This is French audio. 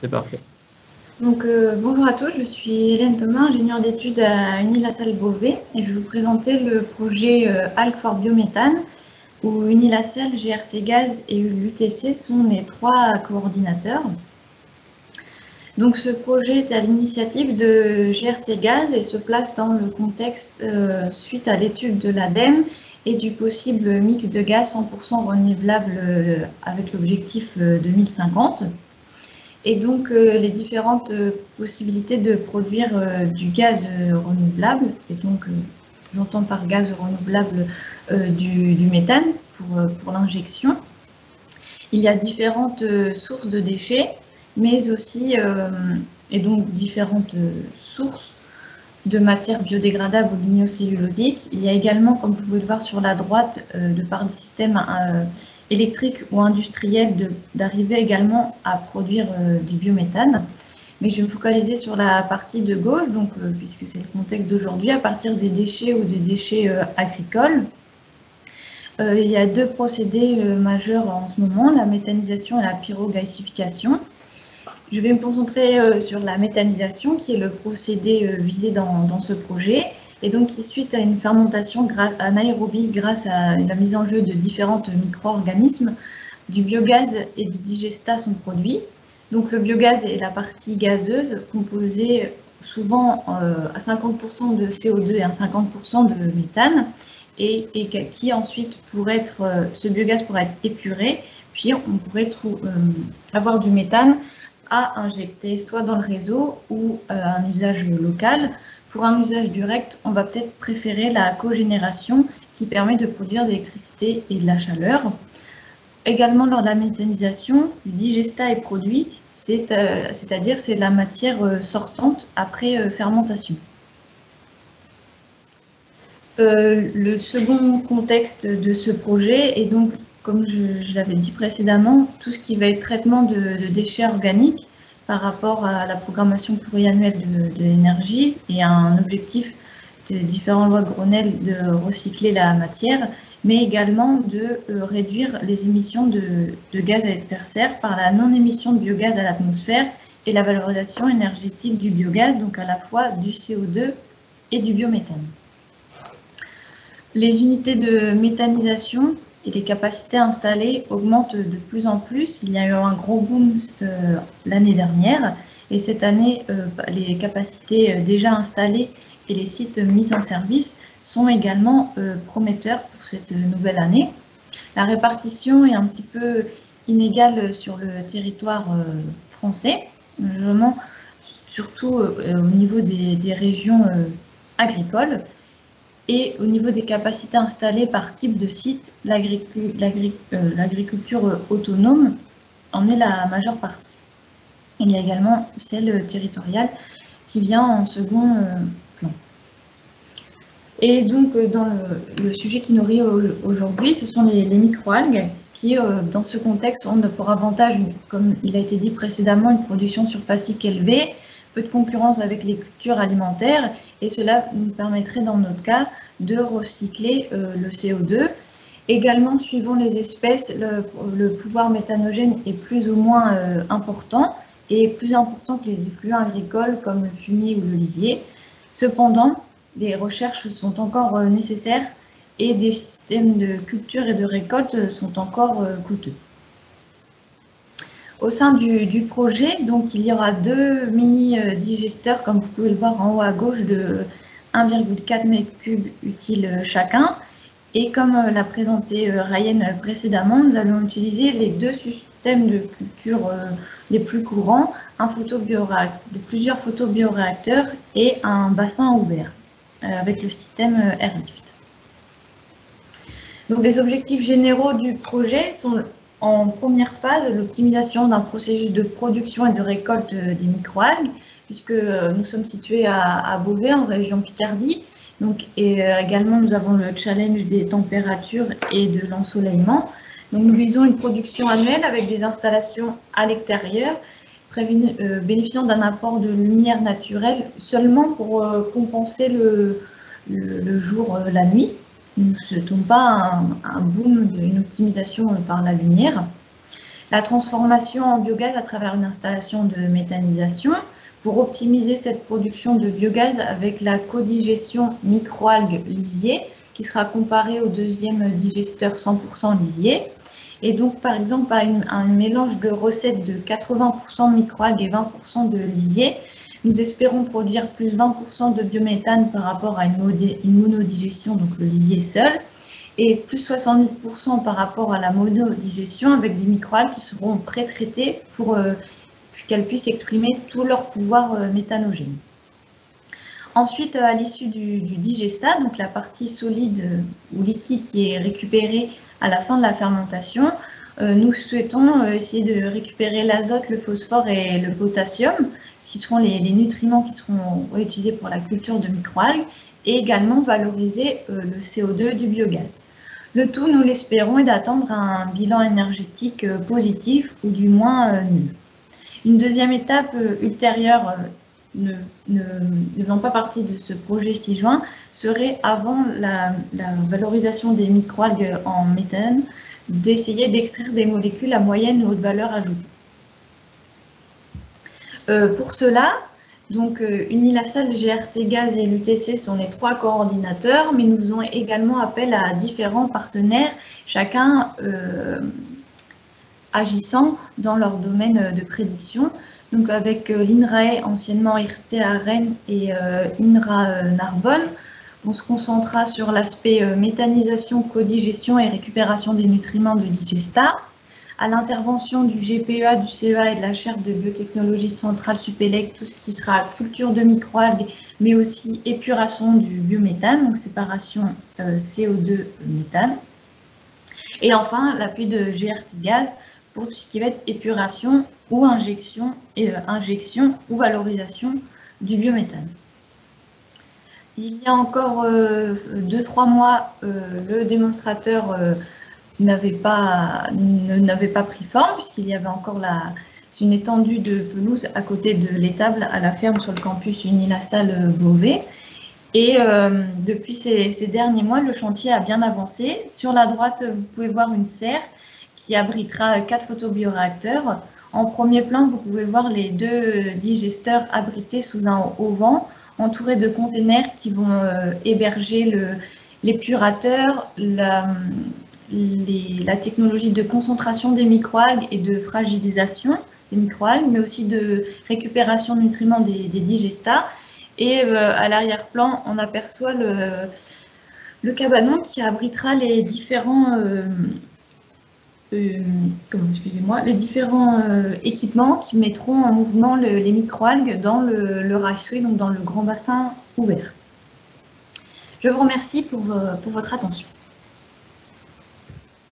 C'est parfait. Donc, bonjour à tous, je suis Hélène Thomas, ingénieure d'études à Unilassal-Beauvais et je vais vous présenter le projet Alg for Biométhane où Unilassal, GRT Gaz et l'UTC sont les trois coordinateurs. Donc ce projet est à l'initiative de GRT Gaz et se place dans le contexte suite à l'étude de l'ADEME et du possible mix de gaz 100% renouvelable avec l'objectif 2050. Et donc les différentes possibilités de produire du gaz renouvelable, et donc j'entends par gaz renouvelable du méthane pour l'injection. Il y a différentes sources de déchets, mais aussi, et donc différentes sources de matières biodégradables ou lignocellulosiques. Il y a également, comme vous pouvez le voir sur la droite, de par des systèmes électriques ou industriels, d'arriver également à produire du biométhane. Mais je vais me focaliser sur la partie de gauche, donc, puisque c'est le contexte d'aujourd'hui, à partir des déchets ou des déchets agricoles. Il y a deux procédés majeurs en ce moment, la méthanisation et la pyrogasification. Je vais me concentrer sur la méthanisation, qui est le procédé visé dans ce projet, et donc qui, suite à une fermentation anaérobie grâce à la mise en jeu de différents micro-organismes, du biogaz et du digestat sont produits. Donc le biogaz est la partie gazeuse, composée souvent à 50% de CO2 et à 50% de méthane, et qui ensuite, ce biogaz pourrait être épuré, puis on pourrait avoir du méthane à injecter soit dans le réseau ou un usage local. Pour un usage direct, on va peut-être préférer la cogénération qui permet de produire de l'électricité et de la chaleur. Également, lors de la méthanisation, du digestat est produit, c'est-à-dire c'est la matière sortante après fermentation. Le second contexte de ce projet est donc, comme je l'avais dit précédemment, tout ce qui va être traitement de déchets organiques par rapport à la programmation pluriannuelle de l'énergie et à un objectif de différentes lois Grenelle de recycler la matière, mais également de réduire les émissions de gaz à effet de serre par la non-émission de biogaz à l'atmosphère et la valorisation énergétique du biogaz, donc à la fois du CO2 et du biométhane. Les unités de méthanisation et les capacités installées augmentent de plus en plus. Il y a eu un gros boom l'année dernière et cette année, les capacités déjà installées et les sites mis en service sont également prometteurs pour cette nouvelle année. La répartition est un petit peu inégale sur le territoire français, surtout au niveau des régions agricoles. Et au niveau des capacités installées par type de site, l'agriculture autonome en est la majeure partie. Il y a également celle territoriale qui vient en second plan. Et donc, dans le sujet qui nourrit aujourd'hui, ce sont les microalgues qui, dans ce contexte, ont pour avantage, comme il a été dit précédemment, une production surfacique élevée, peu de concurrence avec les cultures alimentaires, et cela nous permettrait, dans notre cas, de recycler le CO2. Également, suivant les espèces, le pouvoir méthanogène est plus ou moins important, et plus important que les effluents agricoles comme le fumier ou le lisier. Cependant, les recherches sont encore nécessaires et des systèmes de culture et de récolte sont encore coûteux. Au sein du projet, donc, il y aura deux mini-digesteurs, comme vous pouvez le voir en haut à gauche, de 1,4 m3 utiles chacun. Et comme l'a présenté Ryan précédemment, nous allons utiliser les deux systèmes de culture les plus courants, plusieurs photobioréacteurs et un bassin ouvert avec le système Airlift. Donc, les objectifs généraux du projet sont en première phase l'optimisation d'un processus de production et de récolte des microalgues, puisque nous sommes situés à Beauvais, en région Picardie. Donc, et également, nous avons le challenge des températures et de l'ensoleillement. Donc, nous visons une production annuelle avec des installations à l'extérieur, bénéficiant d'un apport de lumière naturelle seulement pour compenser le jour, la nuit. Nous ne souhaitons pas un boom, une optimisation par la lumière. La transformation en biogaz à travers une installation de méthanisation pour optimiser cette production de biogaz avec la codigestion microalgues lisier qui sera comparée au deuxième digesteur 100% lisier. Et donc, par exemple, par un mélange de recettes de 80% microalgues et 20% de lisier, nous espérons produire plus 20% de biométhane par rapport à une monodigestion, donc le lisier seul, et plus 70% par rapport à la monodigestion avec des microalgues qui seront pré-traitées pour qu'elles puissent exprimer tout leur pouvoir méthanogène. Ensuite, à l'issue du digestat, donc la partie solide ou liquide qui est récupérée à la fin de la fermentation, nous souhaitons essayer de récupérer l'azote, le phosphore et le potassium, qui seront les nutriments qui seront réutilisés pour la culture de microalgues, et également valoriser le CO2 du biogaz. Le tout, nous l'espérons, est d'atteindre un bilan énergétique positif ou du moins nul. Une deuxième étape ultérieure, ne faisant pas partie de ce projet 6 juin, serait avant la valorisation des microalgues en méthane, d'essayer d'extraire des molécules à moyenne ou haute valeur ajoutée. Pour cela, donc Unilassal, GRT Gaz et l'UTC sont les 3 coordinateurs, mais nous faisons également appel à différents partenaires, chacun agissant dans leur domaine de prédiction. Donc avec l'INRAE, anciennement IRSTE à Rennes, et INRA Narbonne, on se concentrera sur l'aspect méthanisation, codigestion et récupération des nutriments de digestat. À l'intervention du GPEA, du CEA et de la chaire de biotechnologie de Centrale Supélec, tout ce qui sera culture de microalgues, mais aussi épuration du biométhane, donc séparation CO2-méthane. Et enfin, l'appui de GRT Gaz pour tout ce qui va être épuration ou injection ou valorisation du biométhane. Il y a encore 2-3 mois, le démonstrateur n'avait pas pris forme, puisqu'il y avait encore une étendue de pelouse à côté de l'étable à la ferme sur le campus Unilassal Beauvais. Et depuis ces derniers mois, le chantier a bien avancé. Sur la droite, vous pouvez voir une serre qui abritera 4 photobioréacteurs. En premier plan, vous pouvez voir les 2 digesteurs abrités sous un auvent, entourés de containers qui vont héberger l'épurateur, la technologie de concentration des microalgues et de fragilisation des microalgues, mais aussi de récupération de nutriments des digestats. Et à l'arrière-plan, on aperçoit le cabanon qui abritera les différents équipements qui mettront en mouvement les microalgues dans le raceway, donc dans le grand bassin ouvert. Je vous remercie pour votre attention.